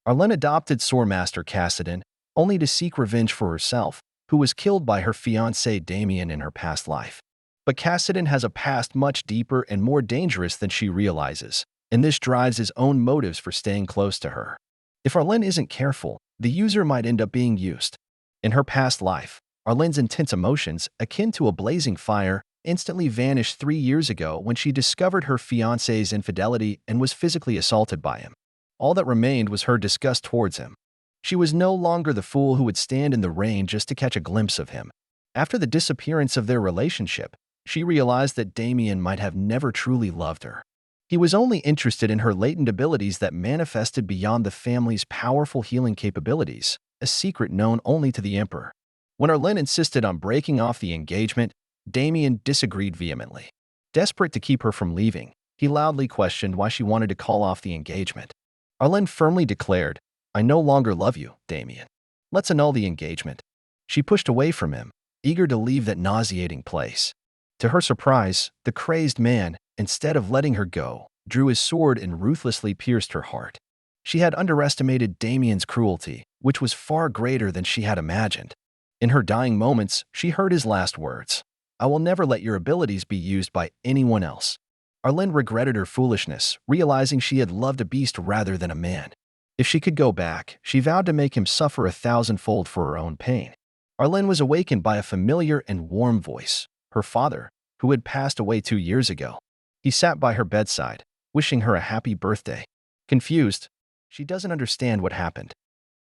Arlenne adopted Swordmaster Kasabin only to seek revenge for herself, who was killed by her fiancé Damian in her past life. But Kasabin has a past much deeper and more dangerous than she realizes, and this drives his own motives for staying close to her. If Arlenne isn't careful, the user might end up being used. In her past life, Arlenne's intense emotions, akin to a blazing fire, instantly vanished 3 years ago when she discovered her fiancé's infidelity and was physically assaulted by him. All that remained was her disgust towards him. She was no longer the fool who would stand in the rain just to catch a glimpse of him. After the disappearance of their relationship, she realized that Damian might have never truly loved her. He was only interested in her latent abilities that manifested beyond the family's powerful healing capabilities, a secret known only to the Emperor. When Arlenne insisted on breaking off the engagement, Damian disagreed vehemently. Desperate to keep her from leaving, he loudly questioned why she wanted to call off the engagement. Arlenne firmly declared, "I no longer love you, Damian. Let's annul the engagement." She pushed away from him, eager to leave that nauseating place. To her surprise, the crazed man, instead of letting her go, drew his sword and ruthlessly pierced her heart. She had underestimated Damian's cruelty, which was far greater than she had imagined. In her dying moments, she heard his last words, "I will never let your abilities be used by anyone else." Arlenne regretted her foolishness, realizing she had loved a beast rather than a man. If she could go back, she vowed to make him suffer 1,000-fold for her own pain. Arlenne was awakened by a familiar and warm voice, her father, who had passed away 2 years ago. He sat by her bedside, wishing her a happy birthday. Confused, she doesn't understand what happened.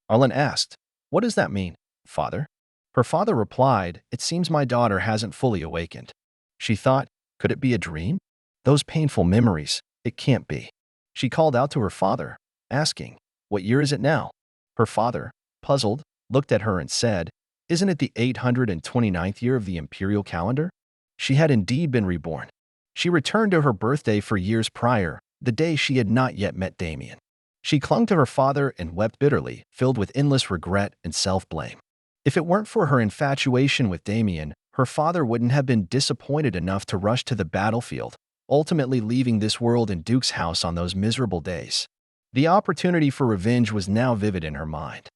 Arlenne asked, "What does that mean, father?" Her father replied, "It seems my daughter hasn't fully awakened." She thought, could it be a dream? Those painful memories, it can't be. She called out to her father, asking, "What year is it now?" Her father, puzzled, looked at her and said, "Isn't it the 829th year of the imperial calendar?" She had indeed been reborn. She returned to her birthday for years prior, the day she had not yet met Damian. She clung to her father and wept bitterly, filled with endless regret and self-blame. If it weren't for her infatuation with Damian, her father wouldn't have been disappointed enough to rush to the battlefield, ultimately leaving this world in Duke's house on those miserable days. The opportunity for revenge was now vivid in her mind.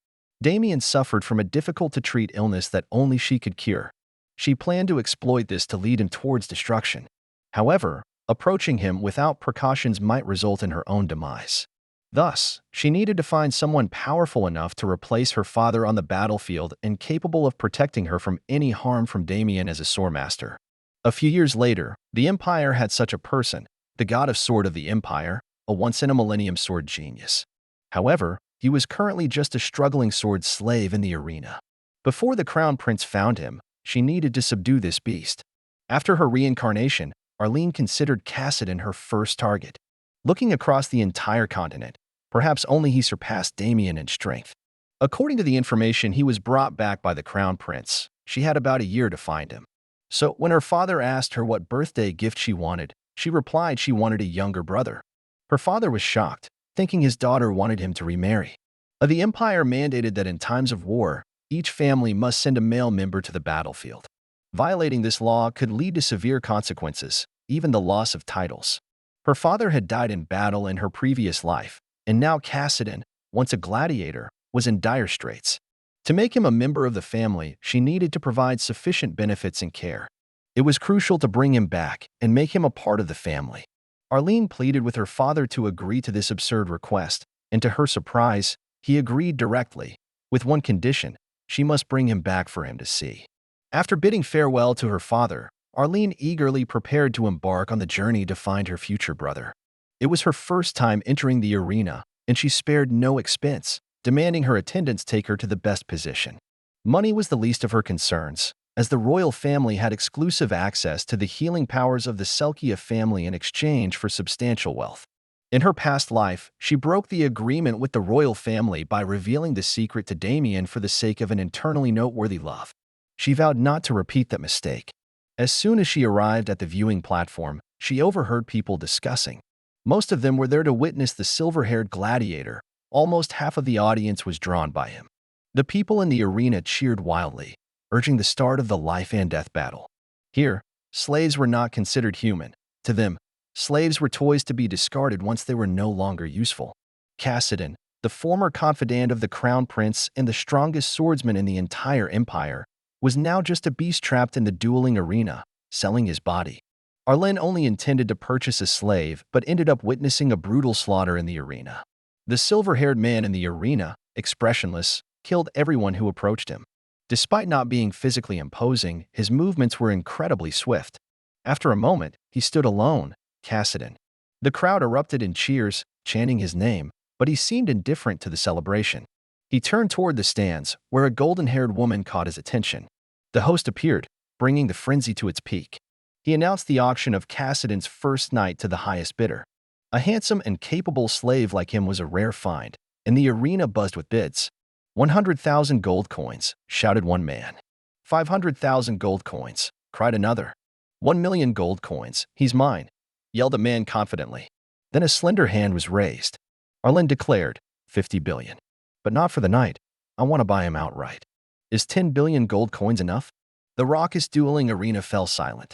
Damian suffered from a difficult-to-treat illness that only she could cure. She planned to exploit this to lead him towards destruction. However, approaching him without precautions might result in her own demise. Thus, she needed to find someone powerful enough to replace her father on the battlefield and capable of protecting her from any harm from Damian as a swordmaster. A few years later, the Empire had such a person, the god of sword of the Empire, a once-in-a-millennium sword genius. However, he was currently just a struggling sword slave in the arena. Before the Crown Prince found him, she needed to subdue this beast. After her reincarnation, Arlenne considered Kasabin her first target. Looking across the entire continent, perhaps only he surpassed Damian in strength. According to the information he was brought back by the Crown Prince, she had about a year to find him. So when her father asked her what birthday gift she wanted, she replied she wanted a younger brother. Her father was shocked, thinking his daughter wanted him to remarry. The Empire mandated that in times of war, each family must send a male member to the battlefield. Violating this law could lead to severe consequences, even the loss of titles. Her father had died in battle in her previous life, and now Kasabin, once a gladiator, was in dire straits. To make him a member of the family, she needed to provide sufficient benefits and care. It was crucial to bring him back and make him a part of the family. Arlenne pleaded with her father to agree to this absurd request, and to her surprise, he agreed directly, with one condition: she must bring him back for him to see. After bidding farewell to her father, Arlenne eagerly prepared to embark on the journey to find her future brother. It was her first time entering the arena, and she spared no expense, demanding her attendants take her to the best position. Money was the least of her concerns, as the royal family had exclusive access to the healing powers of the Selkia family in exchange for substantial wealth. In her past life, she broke the agreement with the royal family by revealing the secret to Damian for the sake of an internally noteworthy love. She vowed not to repeat that mistake. As soon as she arrived at the viewing platform, she overheard people discussing. Most of them were there to witness the silver-haired gladiator. Almost half of the audience was drawn by him. The people in the arena cheered wildly, urging the start of the life-and-death battle. Here, slaves were not considered human. To them, slaves were toys to be discarded once they were no longer useful. Kasabin, the former confidant of the crown prince and the strongest swordsman in the entire empire, was now just a beast trapped in the dueling arena, selling his body. Arlenne only intended to purchase a slave, but ended up witnessing a brutal slaughter in the arena. The silver-haired man in the arena, expressionless, killed everyone who approached him. Despite not being physically imposing, his movements were incredibly swift. After a moment, he stood alone, Kasabin. The crowd erupted in cheers, chanting his name, but he seemed indifferent to the celebration. He turned toward the stands, where a golden-haired woman caught his attention. The host appeared, bringing the frenzy to its peak. He announced the auction of Kasabin's first knight to the highest bidder. A handsome and capable slave like him was a rare find, and the arena buzzed with bids. 100,000 gold coins, shouted one man. 500,000 gold coins, cried another. 1,000,000 gold coins, he's mine, yelled a man confidently. Then a slender hand was raised. Arlenne declared, 50 billion. But not for the knight. I want to buy him outright. Is 10 billion gold coins enough? The raucous dueling arena fell silent.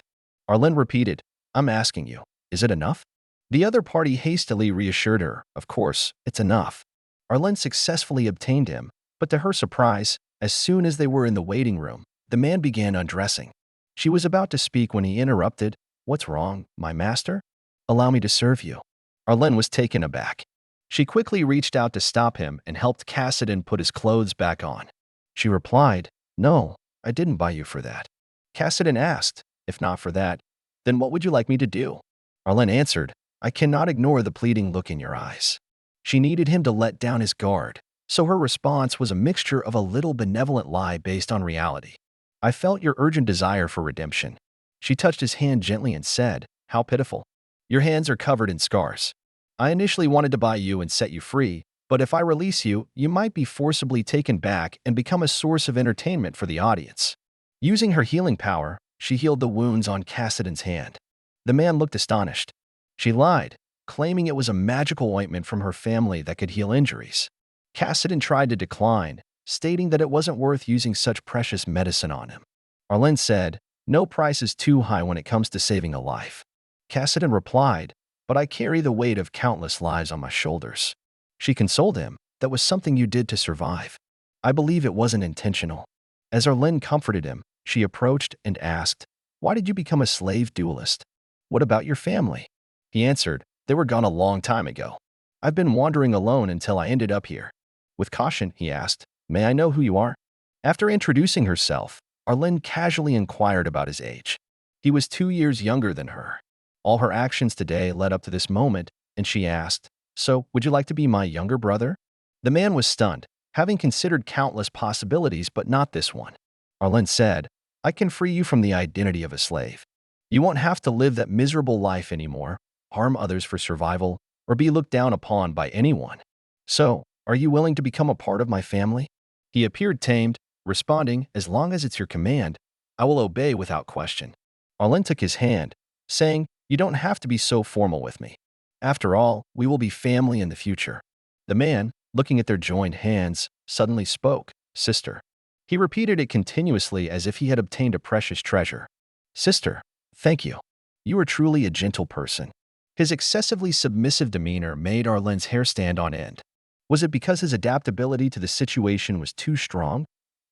Arlenne repeated, I'm asking you, is it enough? The other party hastily reassured her, of course, it's enough. Arlenne successfully obtained him, but to her surprise, as soon as they were in the waiting room, the man began undressing. She was about to speak when he interrupted, What's wrong, my master? Allow me to serve you. Arlenne was taken aback. She quickly reached out to stop him and helped Kasabin put his clothes back on. She replied, No, I didn't buy you for that. Kasabin asked, If not for that, then what would you like me to do? Arlenne answered, I cannot ignore the pleading look in your eyes. She needed him to let down his guard, so her response was a mixture of a little benevolent lie based on reality. I felt your urgent desire for redemption. She touched his hand gently and said, How pitiful. Your hands are covered in scars. I initially wanted to buy you and set you free, but if I release you, you might be forcibly taken back and become a source of entertainment for the audience. Using her healing power, she healed the wounds on Kasabin's hand. The man looked astonished. She lied, claiming it was a magical ointment from her family that could heal injuries. Kasabin tried to decline, stating that it wasn't worth using such precious medicine on him. Arlenne said, No price is too high when it comes to saving a life. Kasabin replied, But I carry the weight of countless lives on my shoulders. She consoled him, That was something you did to survive. I believe it wasn't intentional. As Arlenne comforted him, she approached and asked, Why did you become a slave duelist? What about your family? He answered, They were gone a long time ago. I've been wandering alone until I ended up here. With caution, he asked, May I know who you are? After introducing herself, Arlenne casually inquired about his age. He was 2 years younger than her. All her actions today led up to this moment, and she asked, So, would you like to be my younger brother? The man was stunned, having considered countless possibilities but not this one. Arlenne said, I can free you from the identity of a slave. You won't have to live that miserable life anymore, harm others for survival, or be looked down upon by anyone. So, are you willing to become a part of my family? He appeared tamed, responding, As long as it's your command, I will obey without question. Arlenne took his hand, saying, You don't have to be so formal with me. After all, we will be family in the future. The man, looking at their joined hands, suddenly spoke, Sister. He repeated it continuously as if he had obtained a precious treasure. Sister, thank you. You are truly a gentle person. His excessively submissive demeanor made Arlenne's hair stand on end. Was it because his adaptability to the situation was too strong?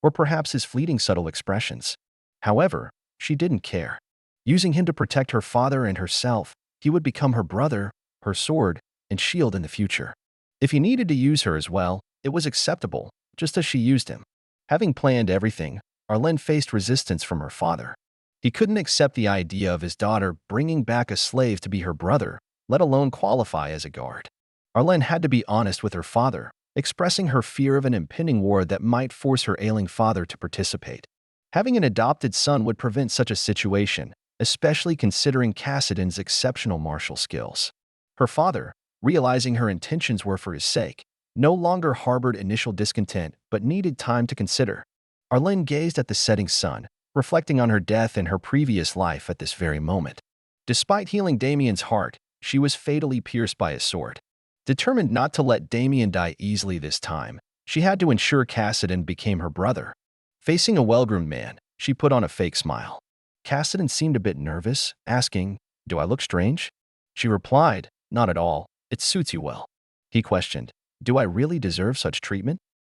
Or perhaps his fleeting subtle expressions? However, she didn't care. Using him to protect her father and herself, he would become her brother, her sword, and shield in the future. If he needed to use her as well, it was acceptable, just as she used him. Having planned everything, Arlenne faced resistance from her father. He couldn't accept the idea of his daughter bringing back a slave to be her brother, let alone qualify as a guard. Arlenne had to be honest with her father, expressing her fear of an impending war that might force her ailing father to participate. Having an adopted son would prevent such a situation, especially considering Kasabin's exceptional martial skills. Her father, realizing her intentions were for his sake, no longer harbored initial discontent but needed time to consider. Arlenne gazed at the setting sun, reflecting on her death and her previous life at this very moment. Despite healing Damian's heart, she was fatally pierced by a sword. Determined not to let Damian die easily this time, she had to ensure Kasabin became her brother. Facing a well-groomed man, she put on a fake smile. Kasabin seemed a bit nervous, asking, Do I look strange? She replied, Not at all. It suits you well. He questioned, Do I really deserve such treatment?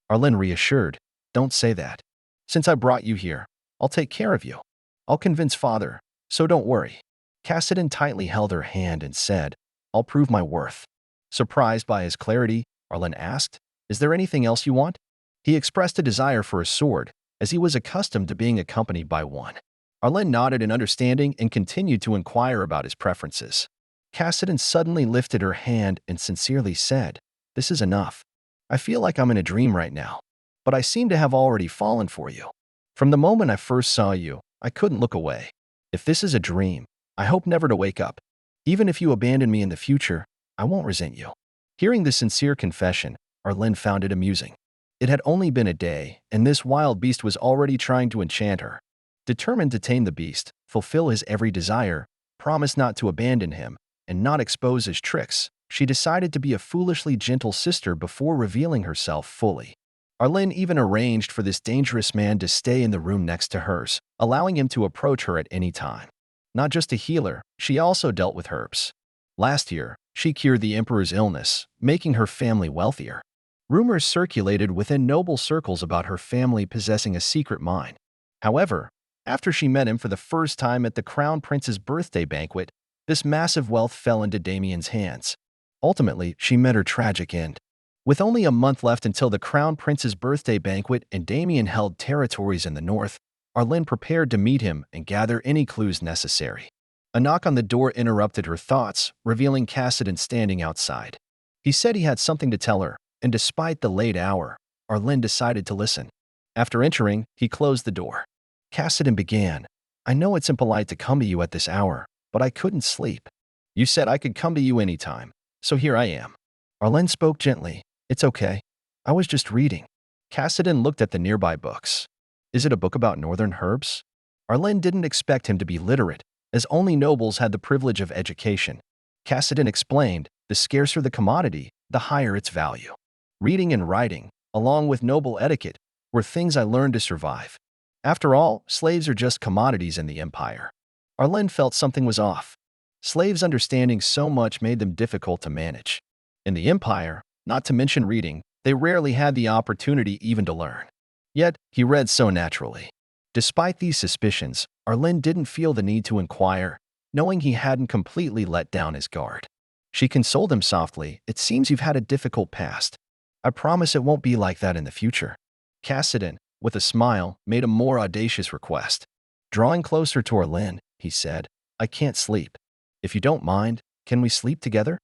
Arlenne reassured, don't say that. Since I brought you here, I'll take care of you. I'll convince father, so don't worry. Kasabin tightly held her hand and said, I'll prove my worth. Surprised by his clarity, Arlenne asked, is there anything else you want? He expressed a desire for a sword, as he was accustomed to being accompanied by one. Arlenne nodded in understanding and continued to inquire about his preferences. Kasabin suddenly lifted her hand and sincerely said, this is enough. I feel like I'm in a dream right now, but I seem to have already fallen for you. From the moment I first saw you, I couldn't look away. If this is a dream, I hope never to wake up. Even if you abandon me in the future, I won't resent you. Hearing this sincere confession, Arlenne found it amusing. It had only been a day, and this wild beast was already trying to enchant her. Determined to tame the beast, fulfill his every desire, promise not to abandon him, and not expose his tricks, she decided to be a foolishly gentle sister before revealing herself fully. Arlenne even arranged for this dangerous man to stay in the room next to hers, allowing him to approach her at any time. Not just a healer, she also dealt with herbs. Last year, she cured the emperor's illness, making her family wealthier. Rumors circulated within noble circles about her family possessing a secret mine. However, after she met him for the first time at the crown prince's birthday banquet, this massive wealth fell into Damian's hands. Ultimately, she met her tragic end. With only a month left until the crown prince's birthday banquet and Damian held territories in the north, Arlenne prepared to meet him and gather any clues necessary. A knock on the door interrupted her thoughts, revealing Kasabin standing outside. He said he had something to tell her, and despite the late hour, Arlenne decided to listen. After entering, he closed the door. Kasabin began, I know it's impolite to come to you at this hour, but I couldn't sleep. You said I could come to you anytime, so here I am. Arlenne spoke gently. It's okay. I was just reading. Kasabin looked at the nearby books. Is it a book about northern herbs? Arlenne didn't expect him to be literate, as only nobles had the privilege of education. Kasabin explained, the scarcer the commodity, the higher its value. Reading and writing, along with noble etiquette, were things I learned to survive. After all, slaves are just commodities in the empire. Arlenne felt something was off. Slaves understanding so much made them difficult to manage. In the empire, not to mention reading, they rarely had the opportunity even to learn. Yet, he read so naturally. Despite these suspicions, Arlenne didn't feel the need to inquire, knowing he hadn't completely let down his guard. She consoled him softly, it seems you've had a difficult past. I promise it won't be like that in the future. Kasabin, with a smile, made a more audacious request. Drawing closer to Arlenne, he said, I can't sleep. If you don't mind, can we sleep together?